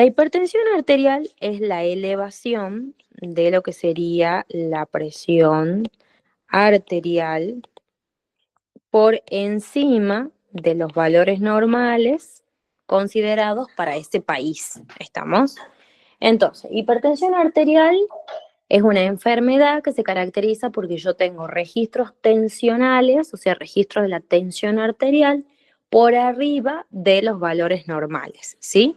La hipertensión arterial es la elevación de lo que sería la presión arterial por encima de los valores normales considerados para ese país. ¿Estamos? Entonces, hipertensión arterial es una enfermedad que se caracteriza porque yo tengo registros tensionales, o sea, registros de la tensión arterial por arriba de los valores normales, ¿sí?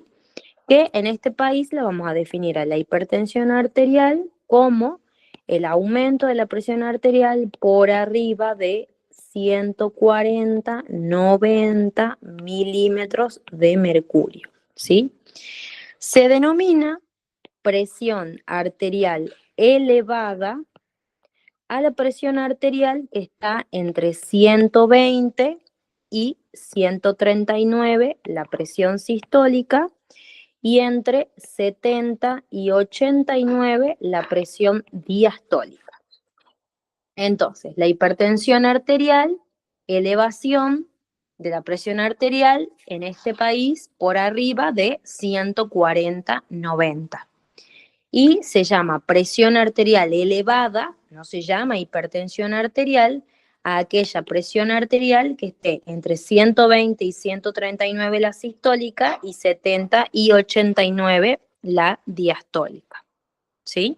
Que en este país la vamos a definir a la hipertensión arterial como el aumento de la presión arterial por arriba de 140, 90 milímetros de mercurio, ¿sí? Se denomina presión arterial elevada a la presión arterial que está entre 120 y 139, la presión sistólica, y entre 70 y 89 la presión diastólica. Entonces, la hipertensión arterial, elevación de la presión arterial en este país por arriba de 140-90. Y se llama presión arterial elevada, no se llama hipertensión arterial, a aquella presión arterial que esté entre 120 y 139 la sistólica y 70 y 89 la diastólica. ¿Sí?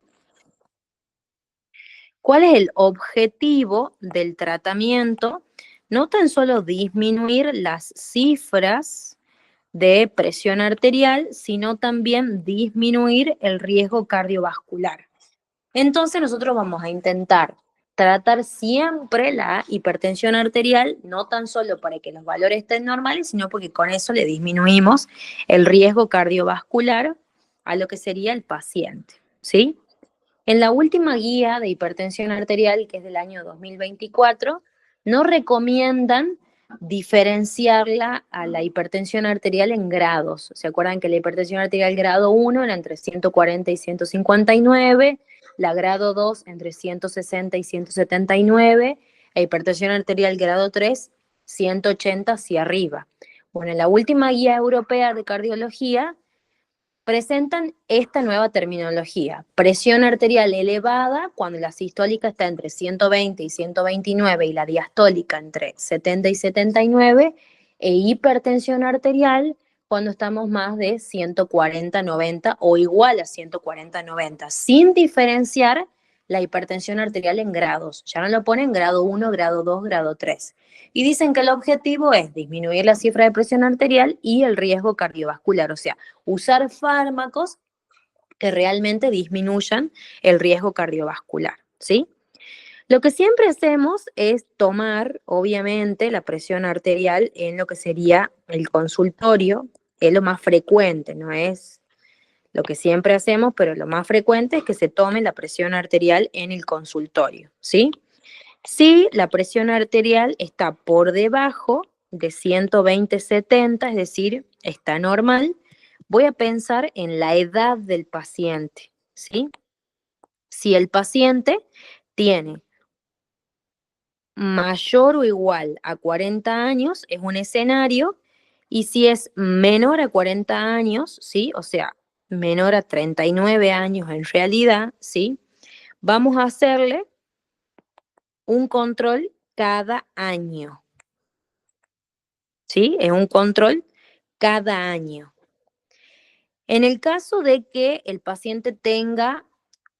¿Cuál es el objetivo del tratamiento? No tan solo disminuir las cifras de presión arterial, sino también disminuir el riesgo cardiovascular. Entonces nosotros vamos a intentar tratar siempre la hipertensión arterial, no tan solo para que los valores estén normales, sino porque con eso le disminuimos el riesgo cardiovascular a lo que sería el paciente, ¿sí? En la última guía de hipertensión arterial, que es del año 2024, no recomiendan diferenciarla a la hipertensión arterial en grados. ¿Se acuerdan que la hipertensión arterial grado 1 era entre 140 y 159, la grado 2 entre 160 y 179, e hipertensión arterial grado 3, 180 hacia arriba? Bueno, en la última guía europea de cardiología presentan esta nueva terminología: presión arterial elevada cuando la sistólica está entre 120 y 129 y la diastólica entre 70 y 79, e hipertensión arterial cuando estamos más de 140-90 o igual a 140-90, sin diferenciar la hipertensión arterial en grados. Ya no lo ponen grado 1, grado 2, grado 3. Y dicen que el objetivo es disminuir la cifra de presión arterial y el riesgo cardiovascular, o sea, usar fármacos que realmente disminuyan el riesgo cardiovascular, ¿sí? Lo que siempre hacemos es tomar, obviamente, la presión arterial en lo que sería el consultorio. Es lo más frecuente, no es lo que siempre hacemos, pero lo más frecuente es que se tome la presión arterial en el consultorio, ¿sí? Si la presión arterial está por debajo de 120/70, es decir, está normal, voy a pensar en la edad del paciente, ¿sí? Si el paciente tiene mayor o igual a 40 años, es un escenario, y si es menor a 40 años, ¿sí? O sea, menor a 39 años en realidad, ¿sí? Vamos a hacerle un control cada año, ¿sí? Es un control cada año. En el caso de que el paciente tenga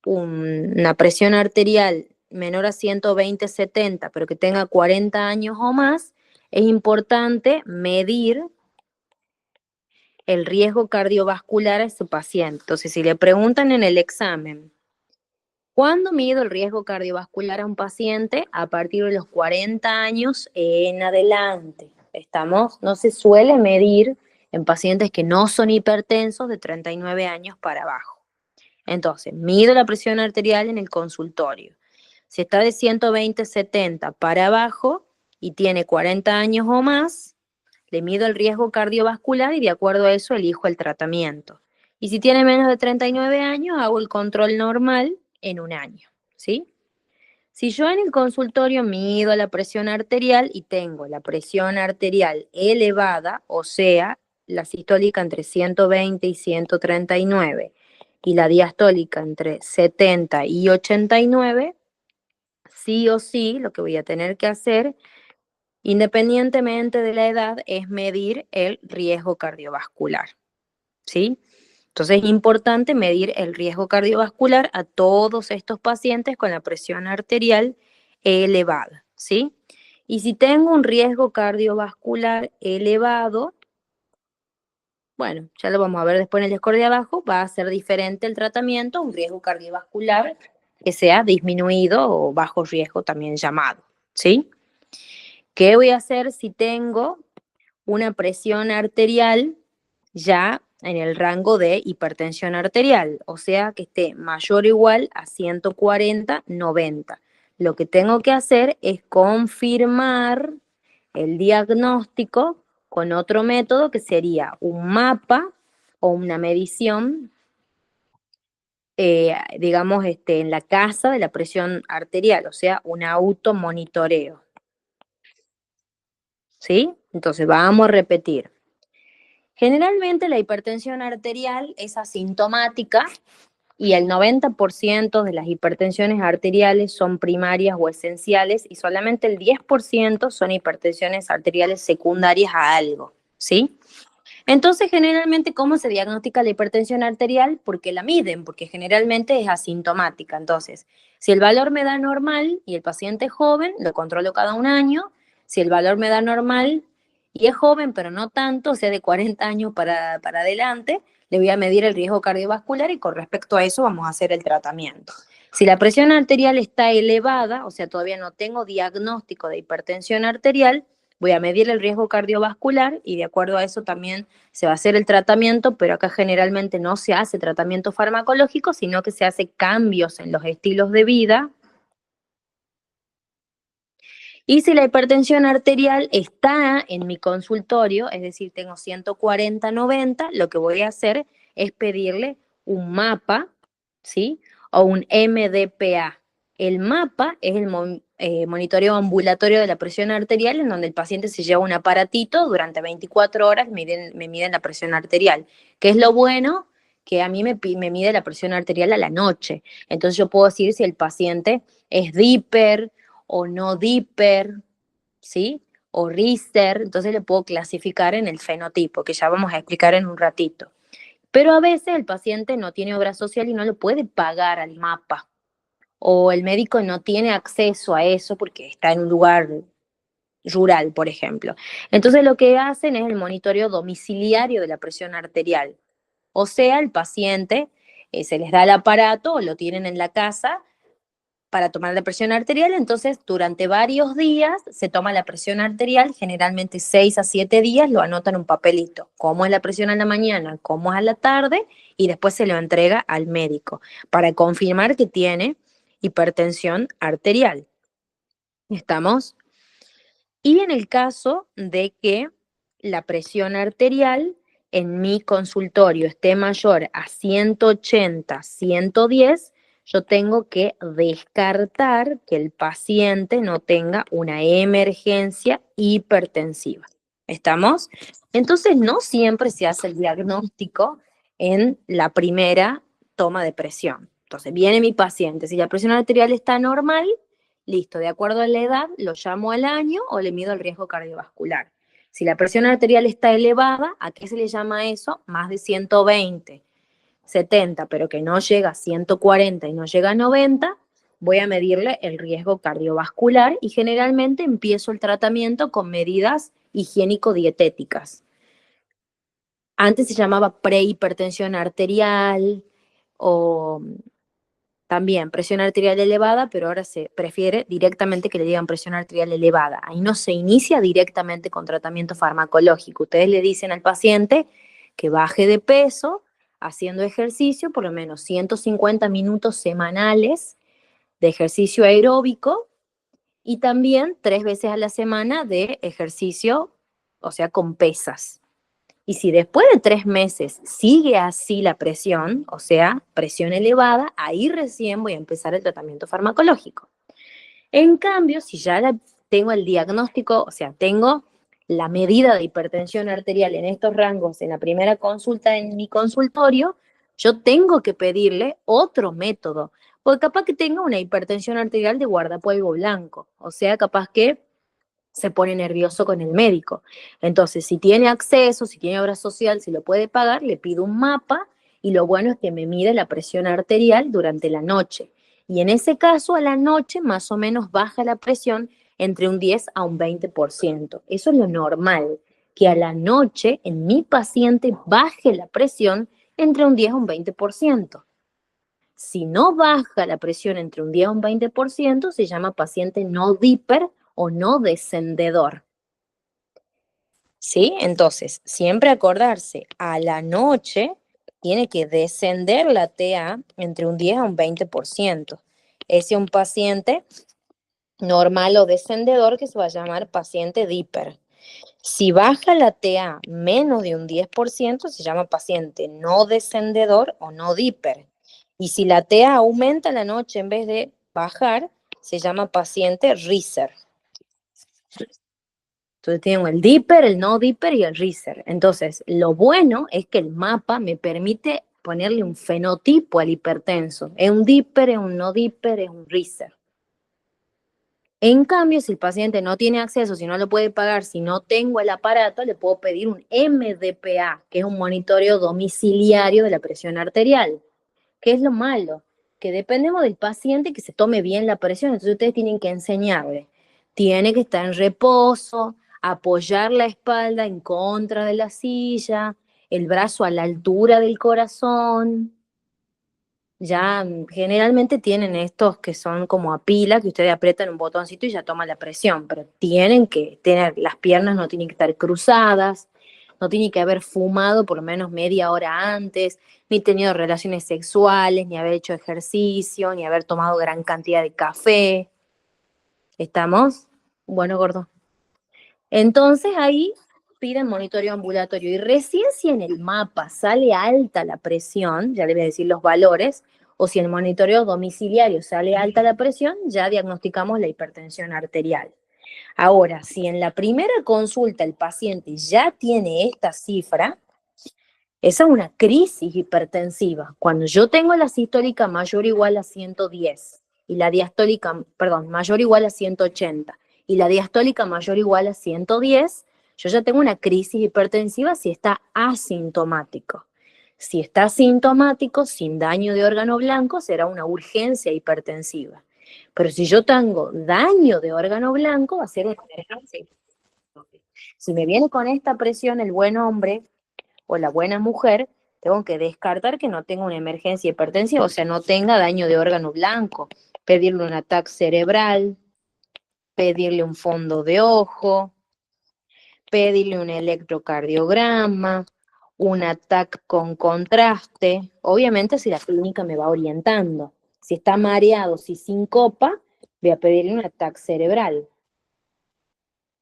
una presión arterial menor a 120/70, pero que tenga 40 años o más, es importante medir el riesgo cardiovascular a ese paciente. Entonces, si le preguntan en el examen, ¿cuándo mido el riesgo cardiovascular a un paciente? A partir de los 40 años en adelante. No se suele medir en pacientes que no son hipertensos de 39 años para abajo. Entonces, mido la presión arterial en el consultorio. Si está de 120/70 para abajo y tiene 40 años o más, le mido el riesgo cardiovascular y de acuerdo a eso elijo el tratamiento. Y si tiene menos de 39 años, hago el control normal en un año, ¿sí? Si yo en el consultorio mido la presión arterial y tengo la presión arterial elevada, o sea, la sistólica entre 120 y 139 y la diastólica entre 70 y 89, sí o sí lo que voy a tener que hacer, independientemente de la edad, es medir el riesgo cardiovascular, ¿sí? Entonces es importante medir el riesgo cardiovascular a todos estos pacientes con la presión arterial elevada, ¿sí? Y si tengo un riesgo cardiovascular elevado, bueno, ya lo vamos a ver después en el score de abajo, va a ser diferente el tratamiento, un riesgo cardiovascular que sea disminuido o bajo riesgo también llamado, ¿sí? ¿Qué voy a hacer si tengo una presión arterial ya en el rango de hipertensión arterial? O sea, que esté mayor o igual a 140/90. Lo que tengo que hacer es confirmar el diagnóstico con otro método que sería un mapa o una medición, digamos, en la casa de la presión arterial, o sea, un automonitoreo, ¿sí? Entonces vamos a repetir. Generalmente la hipertensión arterial es asintomática y el 90% de las hipertensiones arteriales son primarias o esenciales y solamente el 10% son hipertensiones arteriales secundarias a algo, ¿sí? Entonces, generalmente, ¿cómo se diagnostica la hipertensión arterial? Porque la miden, porque generalmente es asintomática. Entonces, si el valor me da normal y el paciente es joven, lo controlo cada un año. Si el valor me da normal y es joven, pero no tanto, o sea, de 40 años para adelante, le voy a medir el riesgo cardiovascular y con respecto a eso vamos a hacer el tratamiento. Si la presión arterial está elevada, o sea, todavía no tengo diagnóstico de hipertensión arterial, voy a medir el riesgo cardiovascular y de acuerdo a eso también se va a hacer el tratamiento, pero acá generalmente no se hace tratamiento farmacológico, sino que se hace cambios en los estilos de vida. Y si la hipertensión arterial está en mi consultorio, es decir, tengo 140/90, lo que voy a hacer es pedirle un mapa, ¿sí? O un MDPA. El mapa es el monitoreo ambulatorio de la presión arterial, en donde el paciente se lleva un aparatito durante 24 horas, me miden la presión arterial. ¿Qué es lo bueno? Que a mí me mide la presión arterial a la noche. Entonces yo puedo decir si el paciente es DIPER o no DIPER, ¿sí? O RISTER, entonces le puedo clasificar en el fenotipo, que ya vamos a explicar en un ratito. Pero a veces el paciente no tiene obra social y no lo puede pagar al mapa, o el médico no tiene acceso a eso porque está en un lugar rural, por ejemplo. Entonces lo que hacen es el monitoreo domiciliario de la presión arterial. O sea, el paciente se les da el aparato o lo tienen en la casa para tomar la presión arterial, entonces durante varios días se toma la presión arterial, generalmente 6 a 7 días, lo anotan en un papelito, cómo es la presión a la mañana, cómo es a la tarde, y después se lo entrega al médico para confirmar que tiene hipertensión arterial. ¿Estamos? Y en el caso de que la presión arterial en mi consultorio esté mayor a 180, 110, yo tengo que descartar que el paciente no tenga una emergencia hipertensiva. ¿Estamos? Entonces, no siempre se hace el diagnóstico en la primera toma de presión. Entonces, viene mi paciente, si la presión arterial está normal, listo, de acuerdo a la edad, lo llamo al año o le mido el riesgo cardiovascular. Si la presión arterial está elevada, ¿a qué se le llama eso? Más de 120, 70, pero que no llega a 140 y no llega a 90, voy a medirle el riesgo cardiovascular y generalmente empiezo el tratamiento con medidas higiénico-dietéticas. Antes se llamaba prehipertensión arterial o también presión arterial elevada, pero ahora se prefiere directamente que le digan presión arterial elevada. Ahí no se inicia directamente con tratamiento farmacológico. Ustedes le dicen al paciente que baje de peso haciendo ejercicio, por lo menos 150 minutos semanales de ejercicio aeróbico y también 3 veces a la semana de ejercicio, o sea, con pesas. Y si después de 3 meses sigue así la presión, o sea, presión elevada, ahí recién voy a empezar el tratamiento farmacológico. En cambio, si ya tengo el diagnóstico, o sea, tengo la medida de hipertensión arterial en estos rangos en la primera consulta en mi consultorio, yo tengo que pedirle otro método, porque capaz que tenga una hipertensión arterial de guardapolvo blanco, o sea, capaz que se pone nervioso con el médico. Entonces, si tiene acceso, si tiene obra social, si lo puede pagar, le pido un mapa y lo bueno es que me mide la presión arterial durante la noche. Y en ese caso, a la noche más o menos baja la presión entre un 10 a un 20%. Eso es lo normal, que a la noche en mi paciente baje la presión entre un 10 a un 20%. Si no baja la presión entre un 10 a un 20%, se llama paciente no diper o no descendedor. ¿Sí? Entonces, siempre acordarse, a la noche tiene que descender la TA entre un 10 a un 20%. Ese es un paciente normal o descendedor que se va a llamar paciente diper. Si baja la TA menos de un 10%, se llama paciente no descendedor o no diper. Y si la TA aumenta la noche en vez de bajar, se llama paciente riser. Entonces tengo el dipper, el no dipper y el riser. Entonces, lo bueno es que el mapa me permite ponerle un fenotipo al hipertenso. Es un dipper, es un no dipper, es un riser. En cambio, si el paciente no tiene acceso, si no lo puede pagar, si no tengo el aparato, le puedo pedir un MDPA, que es un monitoreo domiciliario de la presión arterial. ¿Qué es lo malo? Que dependemos del paciente que se tome bien la presión, entonces ustedes tienen que enseñarle. Tiene que estar en reposo, apoyar la espalda en contra de la silla, el brazo a la altura del corazón. Ya generalmente tienen estos que son como a pila, que ustedes aprietan un botoncito y ya toma la presión, pero tienen que tener, las piernas no tienen que estar cruzadas, no tiene que haber fumado por lo menos media hora antes, ni tenido relaciones sexuales, ni haber hecho ejercicio, ni haber tomado gran cantidad de café. ¿Estamos? Bueno, gordo. Entonces ahí piden monitoreo ambulatorio y recién si en el mapa sale alta la presión, ya le voy a decir los valores, o si en el monitoreo domiciliario sale alta la presión, ya diagnosticamos la hipertensión arterial. Ahora, si en la primera consulta el paciente ya tiene esta cifra, esa es una crisis hipertensiva. Cuando yo tengo la sistólica mayor o igual a 110 y la diastólica, perdón, mayor o igual a 180 y la diastólica mayor o igual a 110, yo ya tengo una crisis hipertensiva si está asintomático. Si está asintomático, sin daño de órgano blanco, será una urgencia hipertensiva. Pero si yo tengo daño de órgano blanco, va a ser una emergencia hipertensiva. Si me viene con esta presión el buen hombre o la buena mujer, tengo que descartar que no tenga una emergencia hipertensiva, o sea, no tenga daño de órgano blanco, pedirle un ataque cerebral, pedirle un fondo de ojo, pedirle un electrocardiograma, un ataque con contraste, obviamente si la clínica me va orientando. Si está mareado, si sincopa, voy a pedirle un ataque cerebral.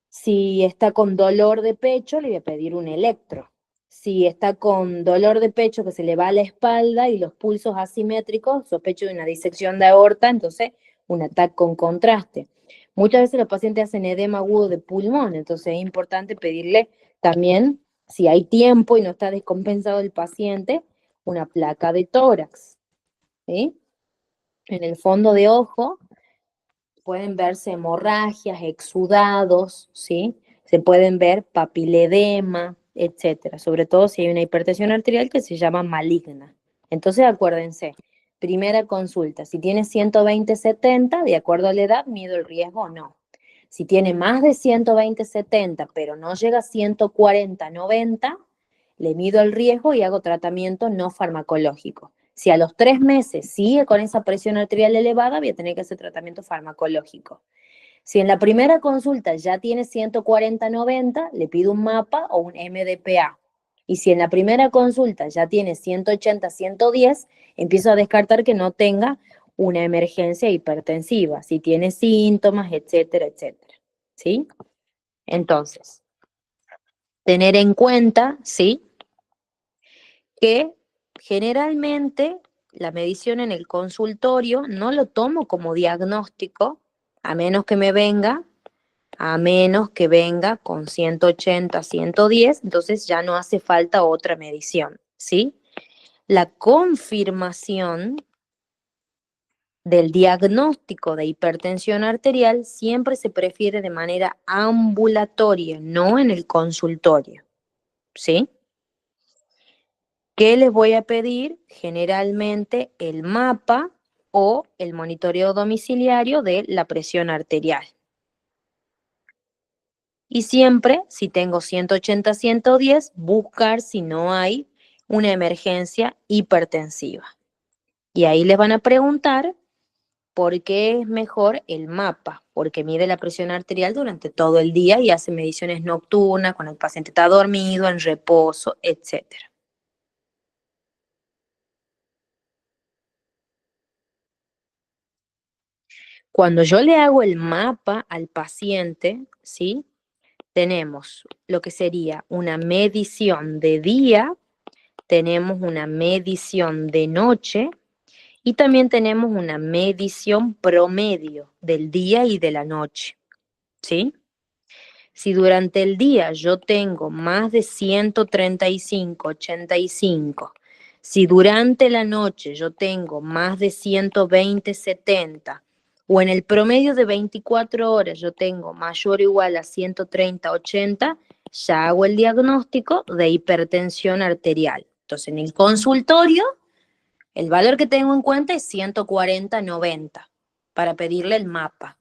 Si está con dolor de pecho, le voy a pedir un electro. Si está con dolor de pecho que se le va a la espalda y los pulsos asimétricos, sospecho de una disección de aorta, entonces un ataque con contraste. Muchas veces los pacientes hacen edema agudo de pulmón, entonces es importante pedirle también, si hay tiempo y no está descompensado el paciente, una placa de tórax. ¿Sí? En el fondo de ojo pueden verse hemorragias, exudados, ¿sí? Se pueden ver papiledema, etcétera. Sobre todo si hay una hipertensión arterial que se llama maligna. Entonces acuérdense, primera consulta, si tiene 120/70, de acuerdo a la edad, mido el riesgo o no. Si tiene más de 120/70, pero no llega a 140/90, le mido el riesgo y hago tratamiento no farmacológico. Si a los 3 meses sigue con esa presión arterial elevada, voy a tener que hacer tratamiento farmacológico. Si en la primera consulta ya tiene 140/90, le pido un mapa o un MDPA. Y si en la primera consulta ya tiene 180/110, empiezo a descartar que no tenga una emergencia hipertensiva, si tiene síntomas, etcétera, etcétera. ¿Sí? Entonces, tener en cuenta, ¿sí?, que generalmente la medición en el consultorio no lo tomo como diagnóstico, a menos que me venga a menos que venga con 180, 110, entonces ya no hace falta otra medición, ¿sí? La confirmación del diagnóstico de hipertensión arterial siempre se prefiere de manera ambulatoria, no en el consultorio, ¿sí? ¿Qué les voy a pedir? Generalmente el mapa o el monitoreo domiciliario de la presión arterial. Y siempre, si tengo 180, 110, buscar si no hay una emergencia hipertensiva. Y ahí les van a preguntar por qué es mejor el mapa, porque mide la presión arterial durante todo el día y hace mediciones nocturnas cuando el paciente está dormido, en reposo, etcétera. Cuando yo le hago el mapa al paciente, ¿sí? Tenemos lo que sería una medición de día, tenemos una medición de noche y también tenemos una medición promedio del día y de la noche, ¿sí? Si durante el día yo tengo más de 135, 85, si durante la noche yo tengo más de 120, 70, o en el promedio de 24 horas yo tengo mayor o igual a 130, 80, ya hago el diagnóstico de hipertensión arterial. Entonces, en el consultorio, el valor que tengo en cuenta es 140, 90 para pedirle el mapa.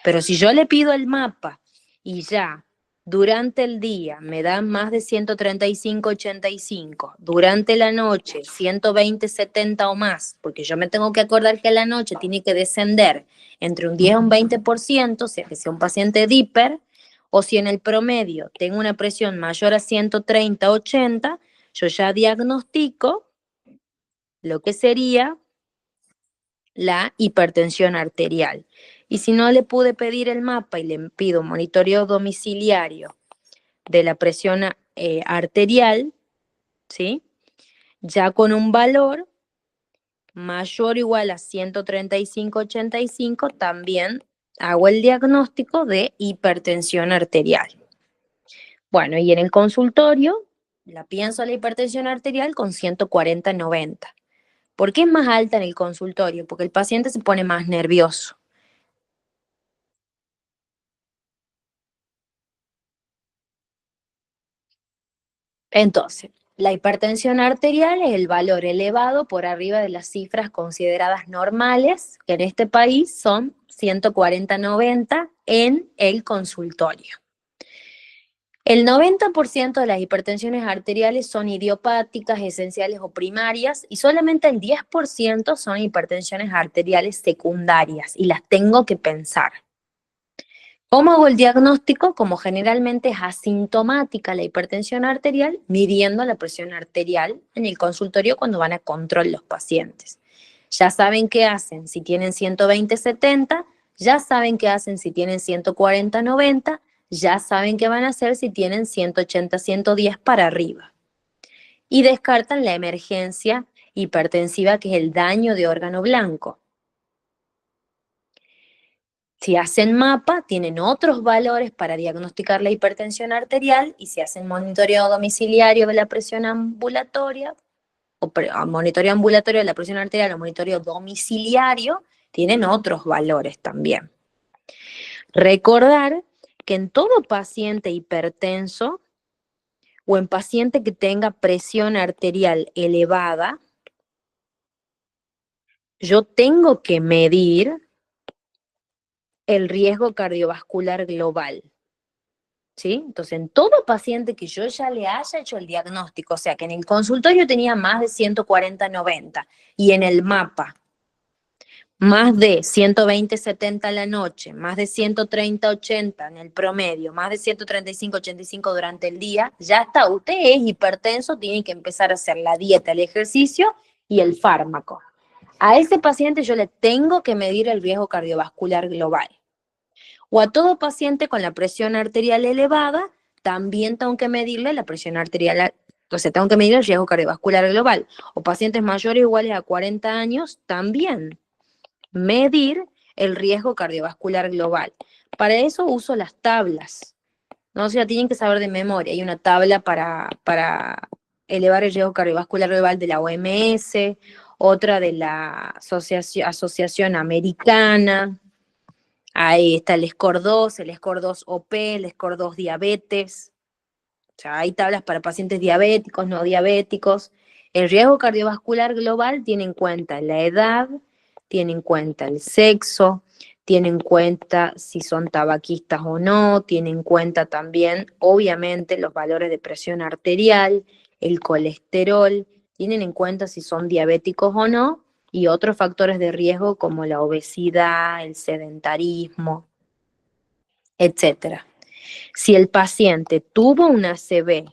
Pero si yo le pido el mapa y ya durante el día me dan más de 135, 85, durante la noche 120, 70 o más, porque yo me tengo que acordar que la noche tiene que descender entre un 10 y un 20%, o sea que sea un paciente de hiper, o si en el promedio tengo una presión mayor a 130, 80, yo ya diagnostico lo que sería la hipertensión arterial. Y si no le pude pedir el mapa y le pido monitoreo domiciliario de la presión arterial, ¿sí? Ya con un valor mayor o igual a 135/85, también hago el diagnóstico de hipertensión arterial. Bueno, y en el consultorio la pienso la hipertensión arterial con 140/90. ¿Por qué es más alta en el consultorio? Porque el paciente se pone más nervioso. Entonces, la hipertensión arterial es el valor elevado por arriba de las cifras consideradas normales, que en este país son 140/90 en el consultorio. El 90% de las hipertensiones arteriales son idiopáticas, esenciales o primarias, y solamente el 10% son hipertensiones arteriales secundarias, y las tengo que pensar. ¿Cómo hago el diagnóstico? Como generalmente es asintomática la hipertensión arterial, midiendo la presión arterial en el consultorio cuando van a control los pacientes. Ya saben qué hacen si tienen 120/70, ya saben qué hacen si tienen 140/90, ya saben qué van a hacer si tienen 180/110 para arriba. Y descartan la emergencia hipertensiva, que es el daño de órgano blanco. Si hacen mapa, tienen otros valores para diagnosticar la hipertensión arterial, y si hacen monitoreo domiciliario de la presión ambulatoria, o monitoreo ambulatorio de la presión arterial o monitoreo domiciliario, tienen otros valores también. Recordar que en todo paciente hipertenso o en paciente que tenga presión arterial elevada, yo tengo que medir el riesgo cardiovascular global. ¿Sí? Entonces, en todo paciente que yo ya le haya hecho el diagnóstico, o sea, que en el consultorio tenía más de 140/90 y en el mapa más de 120/70 a la noche, más de 130/80 en el promedio, más de 135/85 durante el día, ya está, usted es hipertenso, tiene que empezar a hacer la dieta, el ejercicio y el fármaco. A ese paciente yo le tengo que medir el riesgo cardiovascular global. O a todo paciente con la presión arterial elevada, también tengo que medirle la presión arterial, o sea, tengo que medir el riesgo cardiovascular global. O pacientes mayores o iguales a 40 años, también medir el riesgo cardiovascular global. Para eso uso las tablas, ¿no? O sea, tienen que saber de memoria. Hay una tabla para elevar el riesgo cardiovascular global de la OMS, otra de la Asociación Americana. Ahí está el SCOR-2, el SCOR-2 OP, el SCOR-2 diabetes. O sea, hay tablas para pacientes diabéticos, no diabéticos. El riesgo cardiovascular global tiene en cuenta la edad, tiene en cuenta el sexo, tiene en cuenta si son tabaquistas o no, tiene en cuenta también, obviamente, los valores de presión arterial, el colesterol, tienen en cuenta si son diabéticos o no, y otros factores de riesgo como la obesidad, el sedentarismo, etcétera. Si el paciente tuvo una ACV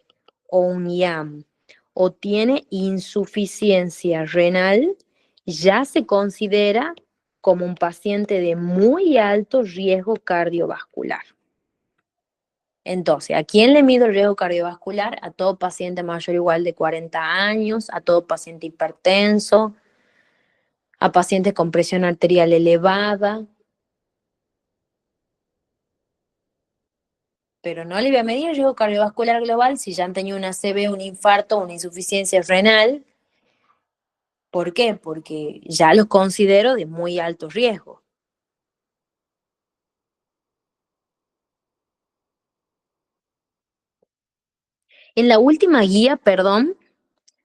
o un IAM o tiene insuficiencia renal, ya se considera como un paciente de muy alto riesgo cardiovascular. Entonces, ¿a quién le mido el riesgo cardiovascular? A todo paciente mayor o igual de 40 años, a todo paciente hipertenso, a pacientes con presión arterial elevada, pero no le voy a medir el riesgo cardiovascular global si ya han tenido una ACV, un infarto, una insuficiencia renal. ¿Por qué? Porque ya los considero de muy alto riesgo. En la última guía, perdón,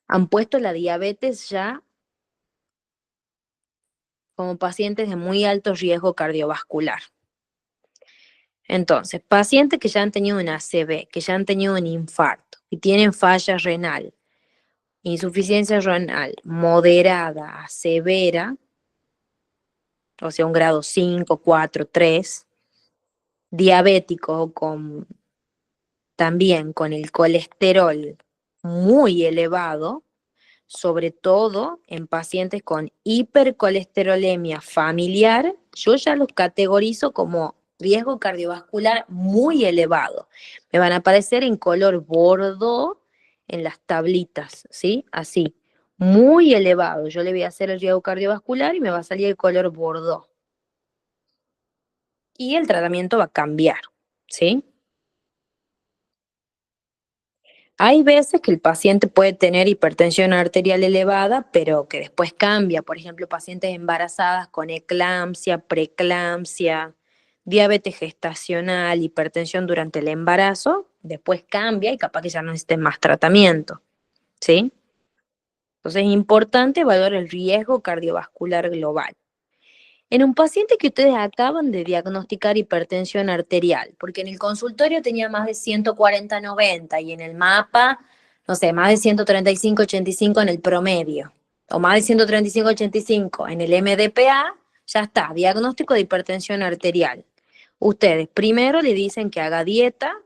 han puesto la diabetes ya como pacientes de muy alto riesgo cardiovascular. Entonces, pacientes que ya han tenido una ACV, que ya han tenido un infarto y tienen falla renal, insuficiencia renal moderada a severa, o sea, un grado 5, 4, 3, diabético también con el colesterol muy elevado, sobre todo en pacientes con hipercolesterolemia familiar, yo ya los categorizo como riesgo cardiovascular muy elevado. Me van a aparecer en color bordo en las tablitas, ¿sí? Así, muy elevado. Yo le voy a hacer el riesgo cardiovascular y me va a salir el color bordo. Y el tratamiento va a cambiar, ¿sí? Hay veces que el paciente puede tener hipertensión arterial elevada, pero que después cambia. Por ejemplo, pacientes embarazadas con eclampsia, preeclampsia, diabetes gestacional, hipertensión durante el embarazo, después cambia y capaz que ya no necesiten más tratamiento, ¿sí? Entonces es importante evaluar el riesgo cardiovascular global. En un paciente que ustedes acaban de diagnosticar hipertensión arterial, porque en el consultorio tenía más de 140/90 y en el mapa, no sé, más de 135/85 en el promedio, o más de 135/85 en el MDPA, ya está, diagnóstico de hipertensión arterial. Ustedes primero le dicen que haga dieta,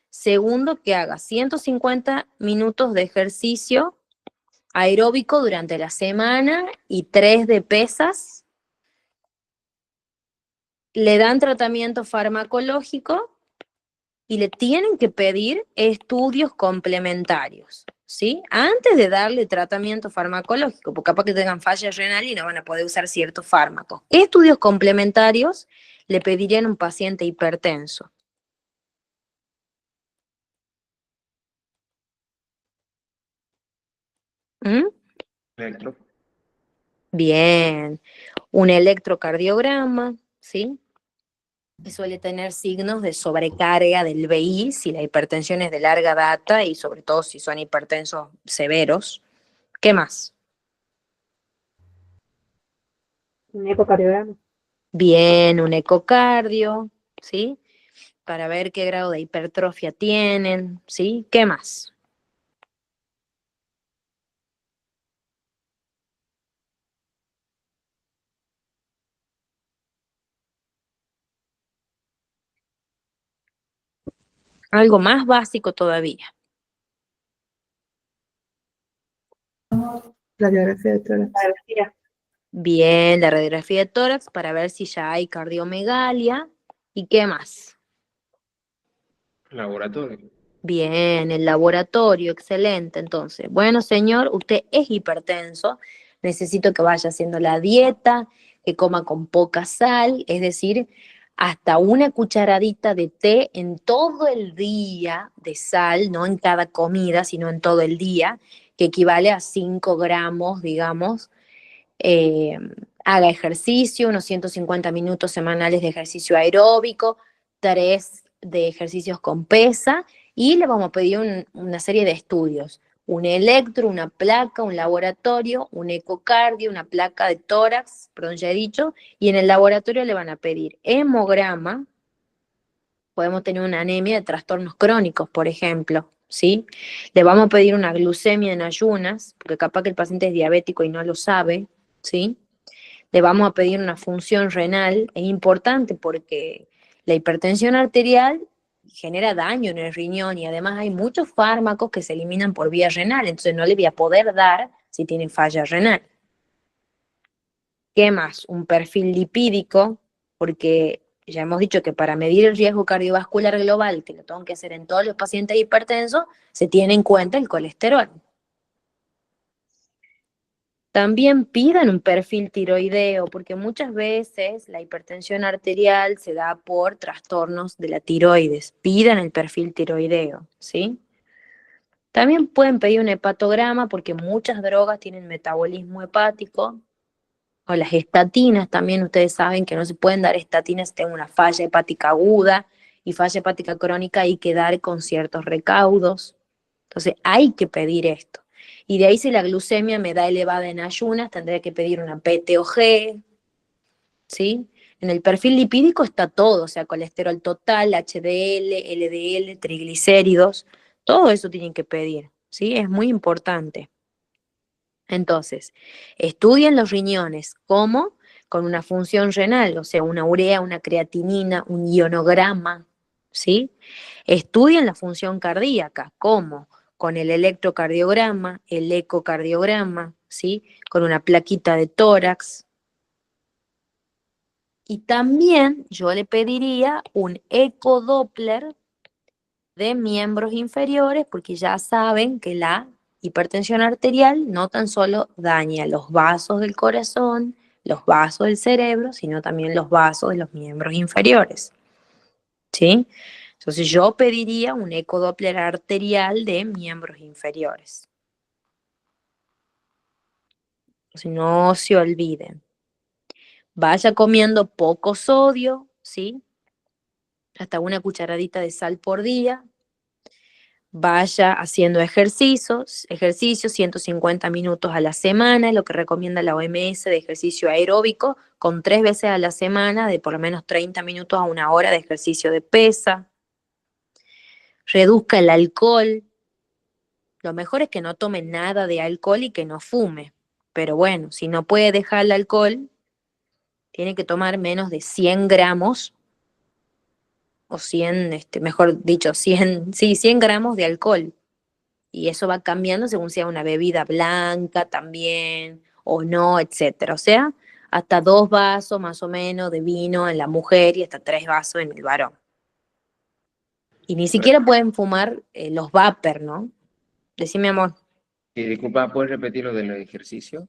segundo que haga 150 minutos de ejercicio aeróbico durante la semana y 3 de pesas. Le dan tratamiento farmacológico y le tienen que pedir estudios complementarios, ¿sí? Antes de darle tratamiento farmacológico, porque capaz que tengan falla renal y no van a poder usar ciertos fármacos. Estudios complementarios le pedirían a un paciente hipertenso. ¿Mm? Electro. Bien, un electrocardiograma, ¿sí? Que suele tener signos de sobrecarga del VI si la hipertensión es de larga data y sobre todo si son hipertensos severos. ¿Qué más? Un ecocardiograma. Bien, un ecocardio, ¿sí? Para ver qué grado de hipertrofia tienen, ¿sí? ¿Qué más? Algo más básico todavía. Radiografía de tórax. Bien, la radiografía de tórax para ver si ya hay cardiomegalia. ¿Y qué más? Laboratorio. Bien, el laboratorio, excelente. Entonces, bueno, señor, usted es hipertenso, necesito que vaya haciendo la dieta, que coma con poca sal, es decir, hasta una cucharadita de té en todo el día de sal, no en cada comida, sino en todo el día, que equivale a 5 gramos, digamos. eh, Haga ejercicio, unos 150 minutos semanales de ejercicio aeróbico, 3 de ejercicios con pesa, y le vamos a pedir una serie de estudios, un electro, una placa, un laboratorio, un ecocardio, una placa de tórax, perdón, ya he dicho, y en el laboratorio le van a pedir hemograma. Podemos tener una anemia de trastornos crónicos, por ejemplo, ¿sí? Le vamos a pedir una glucemia en ayunas, porque capaz que el paciente es diabético y no lo sabe, ¿sí? Le vamos a pedir una función renal, es importante porque la hipertensión arterial genera daño en el riñón y además hay muchos fármacos que se eliminan por vía renal, entonces no le voy a poder dar si tiene falla renal. ¿Qué más? Un perfil lipídico, porque ya hemos dicho que para medir el riesgo cardiovascular global, que lo tengo que hacer en todos los pacientes hipertensos, se tiene en cuenta el colesterol. También pidan un perfil tiroideo, porque muchas veces la hipertensión arterial se da por trastornos de la tiroides. Pidan el perfil tiroideo, ¿sí? También pueden pedir un hepatograma, porque muchas drogas tienen metabolismo hepático, o las estatinas también, ustedes saben que no se pueden dar estatinas si tienen una falla hepática aguda, y falla hepática crónica hay que dar con ciertos recaudos. Entonces hay que pedir esto. Y de ahí si la glucemia me da elevada en ayunas, tendré que pedir una PTOG, ¿sí? En el perfil lipídico está todo, o sea, colesterol total, HDL, LDL, triglicéridos, todo eso tienen que pedir, ¿sí? Es muy importante. Entonces, estudien los riñones, ¿cómo? Con una función renal, o sea, una urea, una creatinina, un ionograma, ¿sí? Estudien la función cardíaca, ¿cómo? Con el electrocardiograma, el ecocardiograma, ¿sí? Con una plaquita de tórax. Y también yo le pediría un ecodoppler de miembros inferiores, porque ya saben que la hipertensión arterial no tan solo daña los vasos del corazón, los vasos del cerebro, sino también los vasos de los miembros inferiores, ¿sí? Entonces yo pediría un ecodoppler arterial de miembros inferiores. Si no se olviden. Vaya comiendo poco sodio, ¿sí? Hasta una cucharadita de sal por día. Vaya haciendo ejercicios 150 minutos a la semana, es lo que recomienda la OMS de ejercicio aeróbico, con 3 veces a la semana de por lo menos 30 minutos a 1 hora de ejercicio de pesa. Reduzca el alcohol. Lo mejor es que no tome nada de alcohol y que no fume. Pero bueno, si no puede dejar el alcohol, tiene que tomar menos de 100 gramos, o 100, mejor dicho, 100, sí, 100 gramos de alcohol. Y eso va cambiando según sea una bebida blanca también o no, etcétera. O sea, hasta 2 vasos más o menos de vino en la mujer y hasta 3 vasos en el varón. Y ni siquiera pueden fumar los vapor, ¿no? Decime, amor. Y disculpa, ¿puedes repetir lo del ejercicio?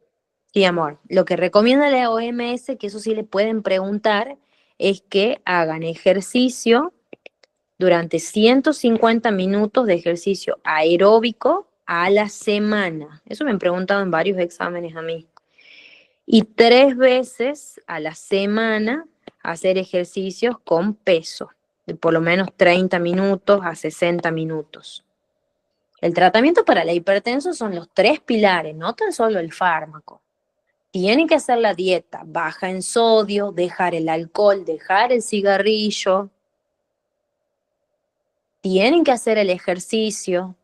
Sí, amor. Lo que recomienda la OMS, que eso sí le pueden preguntar, es que hagan ejercicio durante 150 minutos de ejercicio aeróbico a la semana. Eso me han preguntado en varios exámenes a mí. Y 3 veces a la semana hacer ejercicios con peso, de por lo menos 30 minutos a 60 minutos. El tratamiento para la hipertensión son los 3 pilares, no tan solo el fármaco. Tienen que hacer la dieta baja en sodio, dejar el alcohol, dejar el cigarrillo. Tienen que hacer el ejercicio,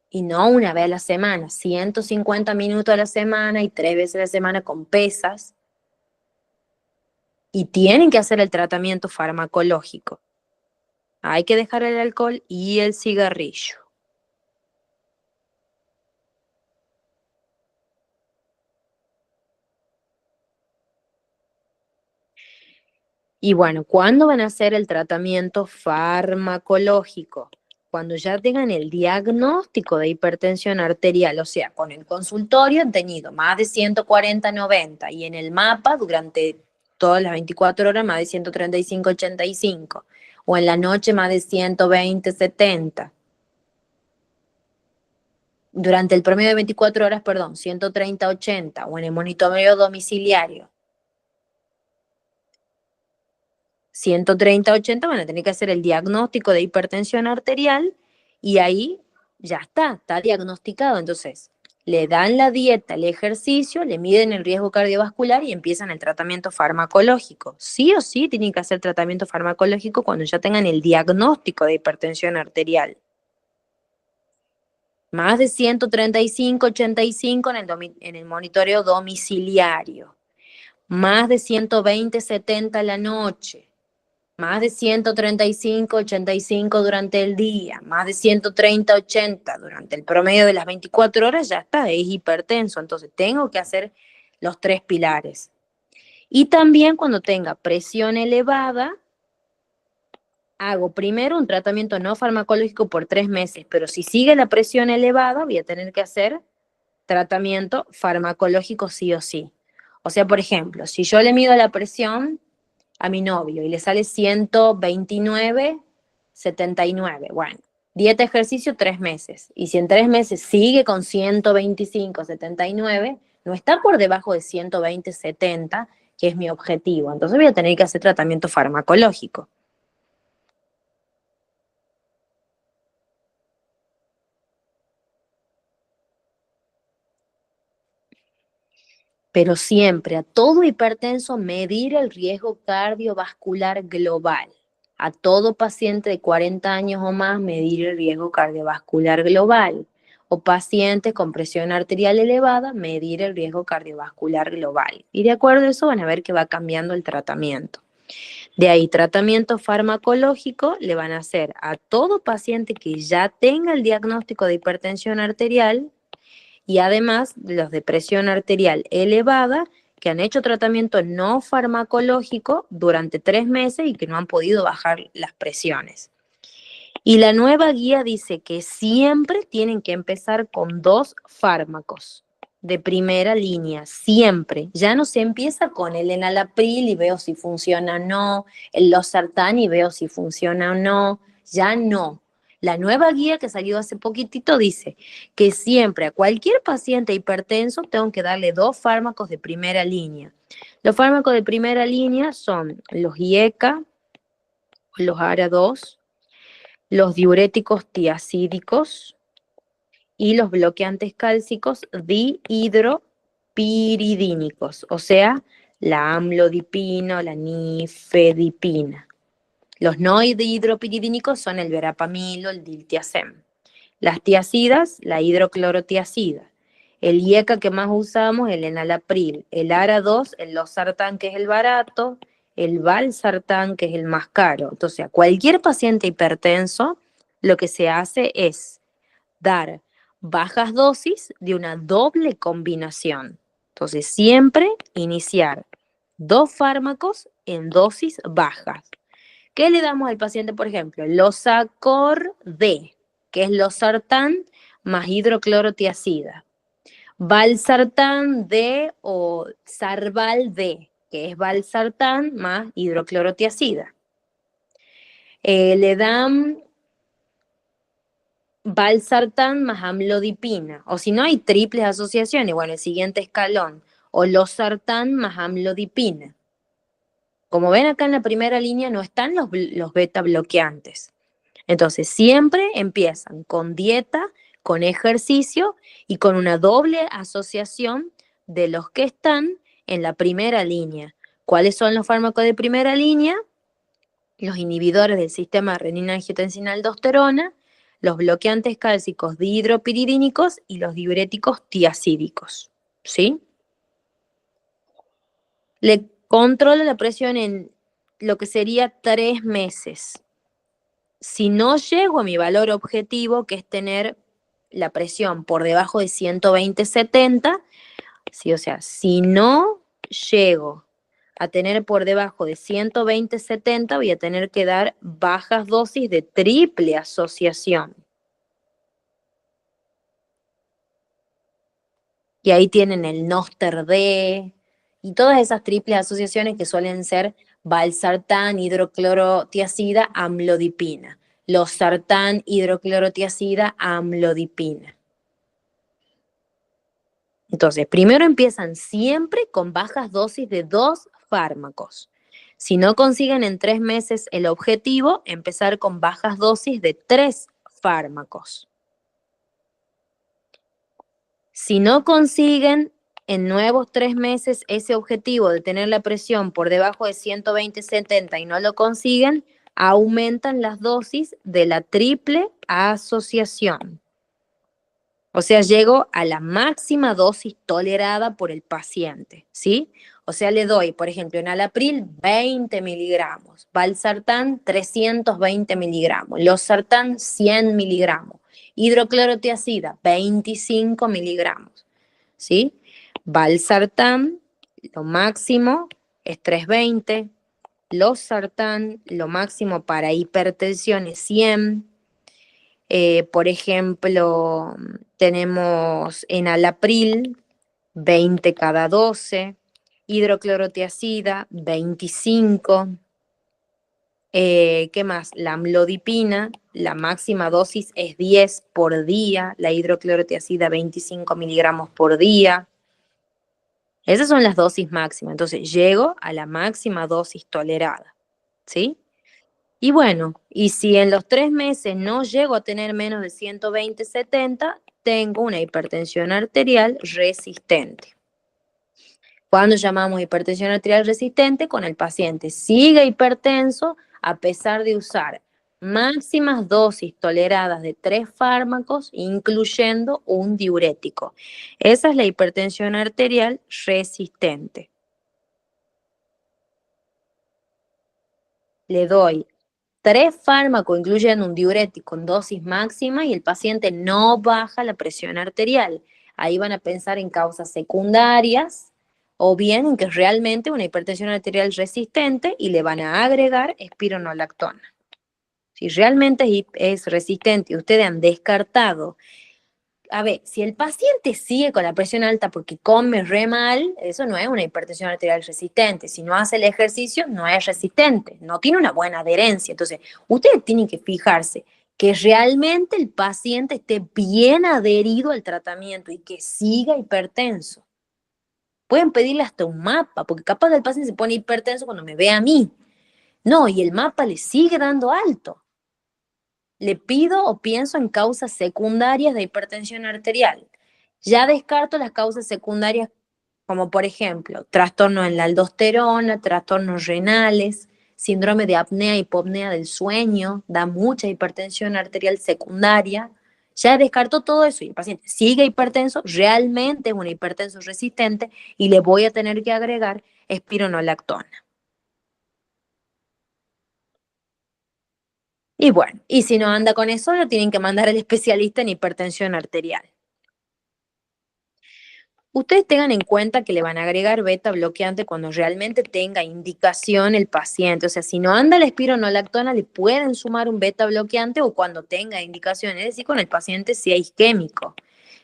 y no una vez a la semana, 150 minutos a la semana y 3 veces a la semana con pesas. Y tienen que hacer el tratamiento farmacológico. Hay que dejar el alcohol y el cigarrillo. Y bueno, ¿cuándo van a hacer el tratamiento farmacológico? Cuando ya tengan el diagnóstico de hipertensión arterial, o sea, con el consultorio han tenido más de 140/90 y en el mapa durante todas las 24 horas más de 135/85, o en la noche más de 120/70. Durante el promedio de 24 horas, perdón, 130/80, o en el monitoreo domiciliario 130/80, van a tener que hacer el diagnóstico de hipertensión arterial y ahí ya está diagnosticado. Entonces, le dan la dieta, el ejercicio, le miden el riesgo cardiovascular y empiezan el tratamiento farmacológico. Sí o sí tienen que hacer tratamiento farmacológico cuando ya tengan el diagnóstico de hipertensión arterial. Más de 135/85 en el monitoreo domiciliario. Más de 120/70 a la noche. Más de 135/85 durante el día, más de 130/80 durante el promedio de las 24 horas, ya está, es hipertenso. Entonces tengo que hacer los 3 pilares. Y también cuando tenga presión elevada, hago primero un tratamiento no farmacológico por 3 meses, pero si sigue la presión elevada, voy a tener que hacer tratamiento farmacológico sí o sí. O sea, por ejemplo, si yo le mido la presión a mi novio y le sale 129/79. Bueno, dieta, ejercicio 3 meses. Y si en 3 meses sigue con 125/79, no está por debajo de 120/70, que es mi objetivo. Entonces voy a tener que hacer tratamiento farmacológico. Pero siempre, a todo hipertenso, medir el riesgo cardiovascular global. A todo paciente de 40 años o más, medir el riesgo cardiovascular global. O pacientes con presión arterial elevada, medir el riesgo cardiovascular global. Y de acuerdo a eso van a ver que va cambiando el tratamiento. De ahí, tratamiento farmacológico le van a hacer a todo paciente que ya tenga el diagnóstico de hipertensión arterial, y además los de presión arterial elevada que han hecho tratamiento no farmacológico durante 3 meses y que no han podido bajar las presiones. Y la nueva guía dice que siempre tienen que empezar con 2 fármacos de primera línea, siempre. Ya no se empieza con el enalapril y veo si funciona o no, el losartán y veo si funciona o no, ya no. La nueva guía que salió hace poquitito dice que siempre a cualquier paciente hipertenso tengo que darle 2 fármacos de primera línea. Los fármacos de primera línea son los IECA, los ARA2, los diuréticos tiacídicos y los bloqueantes cálcicos dihidropiridínicos, o sea, la amlodipina o la nifedipina. Los no dihidropiridínicos son el verapamil o el diltiazem. Las tiacidas, la hidroclorotiacida. El IECA que más usamos, el enalapril. El ARA2, el losartán, que es el barato. El valsartán, que es el más caro. Entonces, a cualquier paciente hipertenso, lo que se hace es dar bajas dosis de una doble combinación. Entonces, siempre iniciar 2 fármacos en dosis bajas. ¿Qué le damos al paciente, por ejemplo? Losacor D, que es losartán más hidroclorotiacida. Valsartán D o Sarval D, que es valsartán más hidroclorotiacida. Le dan valsartán más amlodipina, o si no hay triples asociaciones, bueno, el siguiente escalón, o losartán más amlodipina. Como ven acá en la primera línea no están los beta bloqueantes. Entonces siempre empiezan con dieta, con ejercicio y con una doble asociación de los que están en la primera línea. ¿Cuáles son los fármacos de primera línea? Los inhibidores del sistema renina-angiotensina-aldosterona, los bloqueantes cálcicos dihidropiridínicos y los diuréticos tiacídicos. ¿Sí? Le controlo la presión en lo que sería 3 meses. Si no llego a mi valor objetivo, que es tener la presión por debajo de 120/70, sí, o sea, si no llego a tener por debajo de 120/70, voy a tener que dar bajas dosis de triple asociación. Y ahí tienen el Noster D, Y todas esas triples asociaciones que suelen ser valsartán, hidroclorotiazida, amlodipina. Losartán, hidroclorotiazida, amlodipina. Entonces, primero empiezan siempre con bajas dosis de 2 fármacos. Si no consiguen en 3 meses el objetivo, empezar con bajas dosis de 3 fármacos. Si no consiguen en nuevos 3 meses ese objetivo de tener la presión por debajo de 120/70 y no lo consiguen, aumentan las dosis de la triple asociación. O sea, llego a la máxima dosis tolerada por el paciente, ¿sí? O sea, le doy, por ejemplo, enalapril 20 miligramos, valsartán 320 miligramos, losartán 100 miligramos, hidroclorotiazida 25 miligramos, ¿sí? Valsartán, lo máximo es 320, losartán, lo máximo para hipertensión es 100. Por ejemplo, tenemos enalapril, 20 cada 12, hidroclorotiazida, 25. ¿Qué más? La amlodipina, la máxima dosis es 10 por día, la hidroclorotiazida 25 miligramos por día. Esas son las dosis máximas, entonces llego a la máxima dosis tolerada, ¿sí? Y bueno, y si en los 3 meses no llego a tener menos de 120/70, tengo una hipertensión arterial resistente. ¿Cuándo llamamos hipertensión arterial resistente? Con el paciente sigue hipertenso a pesar de usar máximas dosis toleradas de 3 fármacos, incluyendo un diurético. Esa es la hipertensión arterial resistente. Le doy 3 fármacos, incluyendo un diurético en dosis máxima, y el paciente no baja la presión arterial. Ahí van a pensar en causas secundarias o bien en que es realmente una hipertensión arterial resistente y le van a agregar espironolactona. Si realmente es resistente y ustedes han descartado, a ver, si el paciente sigue con la presión alta porque come re mal, eso no es una hipertensión arterial resistente. Si no hace el ejercicio, no es resistente, no tiene una buena adherencia. Entonces, ustedes tienen que fijarse que realmente el paciente esté bien adherido al tratamiento y que siga hipertenso. Pueden pedirle hasta un mapa, porque capaz el paciente se pone hipertenso cuando me ve a mí. No, y el mapa le sigue dando alto. Le pido o pienso en causas secundarias de hipertensión arterial. Ya descarto las causas secundarias como por ejemplo trastorno en la aldosterona, trastornos renales, síndrome de apnea y hipopnea del sueño, da mucha hipertensión arterial secundaria. Ya descarto todo eso y el paciente sigue hipertenso, realmente es un hipertenso resistente y le voy a tener que agregar espironolactona. Y bueno, y si no anda con eso, lo tienen que mandar al especialista en hipertensión arterial. Ustedes tengan en cuenta que le van a agregar beta bloqueante cuando realmente tenga indicación el paciente. O sea, si no anda la espironolactona, le pueden sumar un beta bloqueante o cuando tenga indicación, es decir, con el paciente sea isquémico.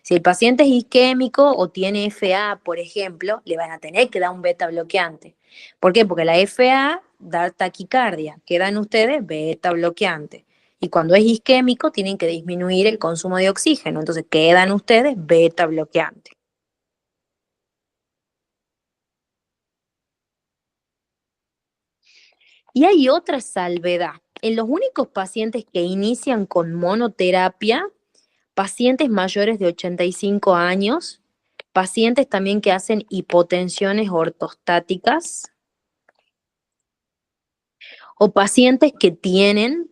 Si el paciente es isquémico o tiene FA, por ejemplo, le van a tener que dar un beta bloqueante. ¿Por qué? Porque la FA da taquicardia, quedan ustedes beta bloqueante. Y cuando es isquémico, tienen que disminuir el consumo de oxígeno, entonces quedan ustedes beta bloqueante. Y hay otra salvedad. En los únicos pacientes que inician con monoterapia, pacientes mayores de 85 años, pacientes también que hacen hipotensiones ortostáticas o pacientes que tienen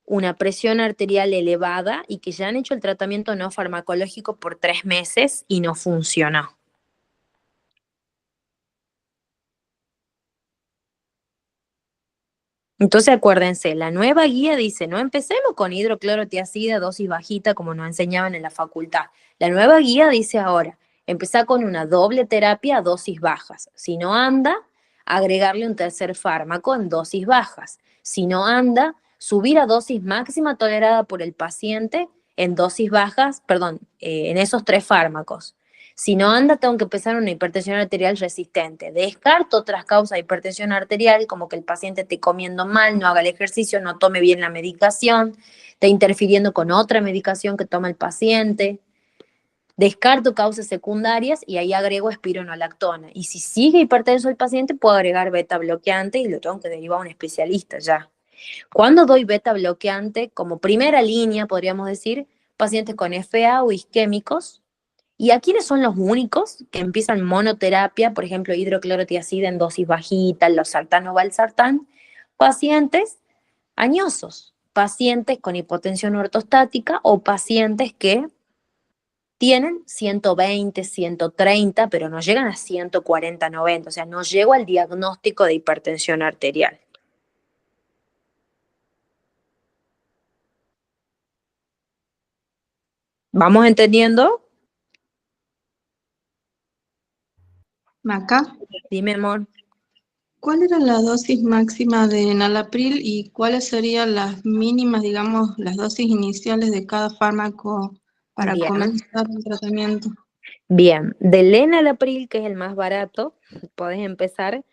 una presión arterial elevada y que ya han hecho el tratamiento no farmacológico por 3 meses y no funcionó. Entonces acuérdense, la nueva guía dice, no empecemos con hidroclorotiazida, dosis bajita como nos enseñaban en la facultad. La nueva guía dice ahora, empezar con una doble terapia a dosis bajas. Si no anda, agregarle un tercer fármaco en dosis bajas. Si no anda, subir a dosis máxima tolerada por el paciente en dosis bajas, perdón, en esos 3 fármacos. Si no anda, tengo que empezar una hipertensión arterial resistente. Descarto otras causas de hipertensión arterial, como que el paciente esté comiendo mal, no haga el ejercicio, no tome bien la medicación, esté interfiriendo con otra medicación que toma el paciente. Descarto causas secundarias y ahí agrego espironolactona. Y si sigue hipertenso el paciente, puedo agregar beta bloqueante y lo tengo que derivar a un especialista ya. Cuando doy beta bloqueante, como primera línea, podríamos decir, pacientes con FA o isquémicos. ¿Y a quiénes son los únicos que empiezan monoterapia, por ejemplo, hidroclorotiazida en dosis bajitas, losartán o valsartán? Pacientes añosos, pacientes con hipotensión ortostática o pacientes que tienen 120, 130, pero no llegan a 140, 90, o sea, no llego al diagnóstico de hipertensión arterial. ¿Vamos entendiendo? Maca, Dime, amor. ¿cuál era la dosis máxima de enalapril y cuáles serían las mínimas, digamos, las dosis iniciales de cada fármaco para Bien. comenzar el tratamiento? Bien, del enalapril, que es el más barato, podés empezar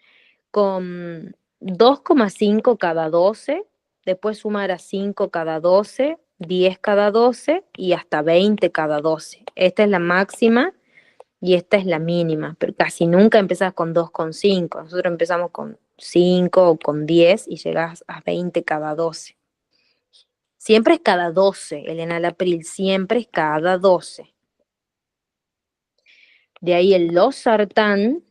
con 2,5 cada 12, después sumar a 5 cada 12, 10 cada 12 y hasta 20 cada 12. Esta es la máxima y esta es la mínima, pero casi nunca empezás con 2,5. Nosotros empezamos con 5 o con 10 y llegás a 20 cada 12. Siempre es cada 12, el enalapril, siempre es cada 12. De ahí el losartán,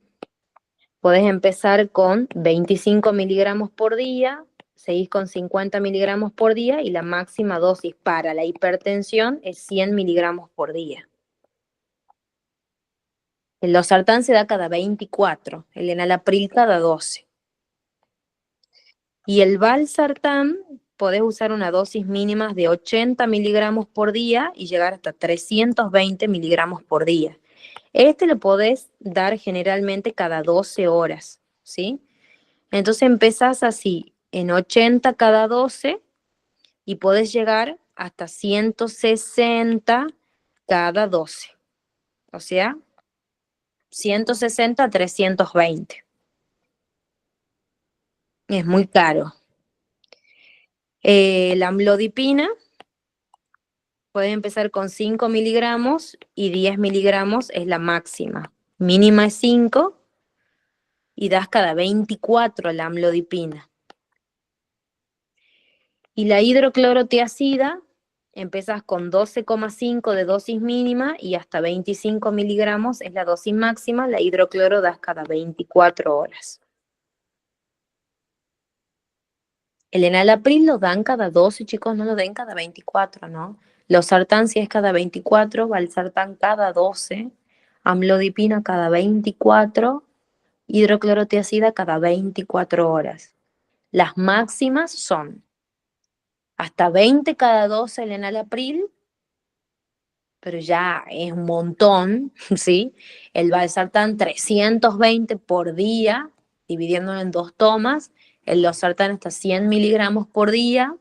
podés empezar con 25 miligramos por día, seguís con 50 miligramos por día y la máxima dosis para la hipertensión es 100 miligramos por día. El losartán se da cada 24, el enalapril cada 12. Y el valsartán, podés usar una dosis mínima de 80 miligramos por día y llegar hasta 320 miligramos por día. Este lo podés dar generalmente cada 12 horas, ¿sí? Entonces empezás así, en 80 cada 12 y podés llegar hasta 160 cada 12. O sea, 160 a 320. Es muy caro. La amlodipina, puedes empezar con 5 miligramos y 10 miligramos es la máxima. Mínima es 5 y das cada 24 la amlodipina. Y la hidroclorotiazida, empezás con 12,5 de dosis mínima y hasta 25 miligramos es la dosis máxima. La hidrocloro das cada 24 horas. El enalapril lo dan cada 12, chicos, no lo den cada 24, ¿no? Losartán sí es cada 24, valsartán cada 12, amlodipina cada 24, hidroclorotiazida cada 24 horas. Las máximas son hasta 20 cada 12 el enalapril, pero ya es un montón, ¿sí? El valsartán 320 por día, dividiéndolo en 2 tomas, el losartán hasta 100 miligramos por día,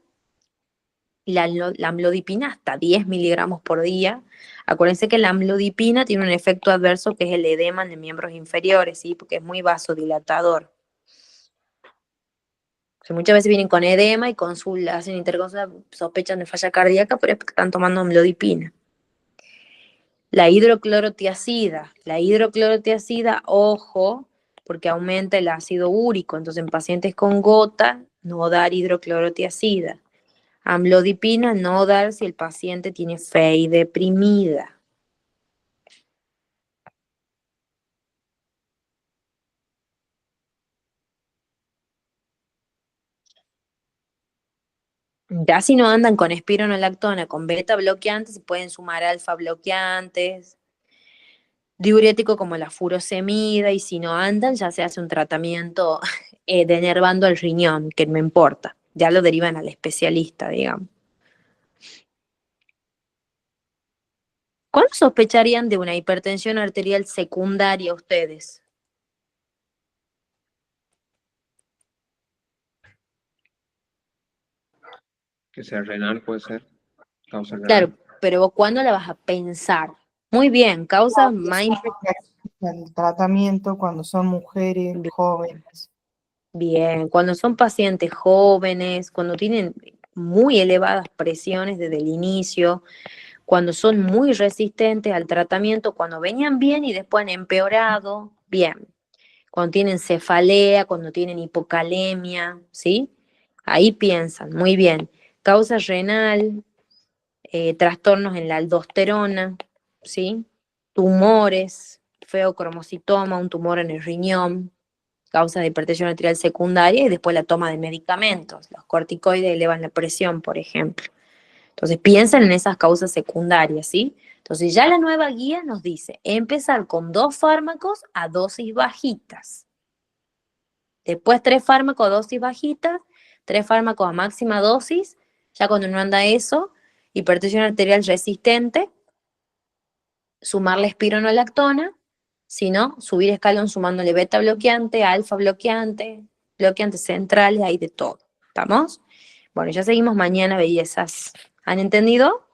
y la amlodipina hasta 10 miligramos por día. Acuérdense que la amlodipina tiene un efecto adverso que es el edema de miembros inferiores, ¿sí? Porque es muy vasodilatador. O sea, muchas veces vienen con edema y hacen interconsulta, sospechan de falla cardíaca, pero es porque están tomando amlodipina. La hidroclorotiazida, ojo, porque aumenta el ácido úrico, entonces en pacientes con gota, no dar hidroclorotiazida. Amlodipina, no dar si el paciente tiene FEI deprimida. Ya si no andan con espironolactona, con beta bloqueantes, se pueden sumar alfa bloqueantes, diurético como la furosemida, y si no andan, ya se hace un tratamiento denervando el riñón, que no importa, ya lo derivan al especialista, digamos. ¿Cuándo sospecharían de una hipertensión arterial secundaria ustedes? Que sea renal puede ser, causa renal. Claro, pero vos ¿cuándo la vas a pensar? Muy bien, causas más El tratamiento cuando son mujeres Bien. jóvenes. bien. Cuando son pacientes jóvenes, cuando tienen muy elevadas presiones desde el inicio, cuando son muy resistentes al tratamiento, cuando venían bien y después han empeorado, bien. Cuando tienen cefalea, cuando tienen hipocalemia, ¿sí? Ahí piensan, muy bien. Causa renal, trastornos en la aldosterona, ¿sí? Tumores, feocromocitoma, un tumor en el riñón, causa de hipertensión arterial secundaria y después la toma de medicamentos. Los corticoides elevan la presión, por ejemplo. Entonces piensen en esas causas secundarias, ¿sí? Entonces ya la nueva guía nos dice empezar con 2 fármacos a dosis bajitas. Después 3 fármacos a dosis bajitas, 3 fármacos a máxima dosis. Ya cuando no anda eso, hipertensión arterial resistente, sumarle espironolactona, si no, subir escalón sumándole beta bloqueante, alfa bloqueante, bloqueantes centrales, hay de todo. ¿Estamos? Bueno, ya seguimos mañana, bellezas. ¿Han entendido?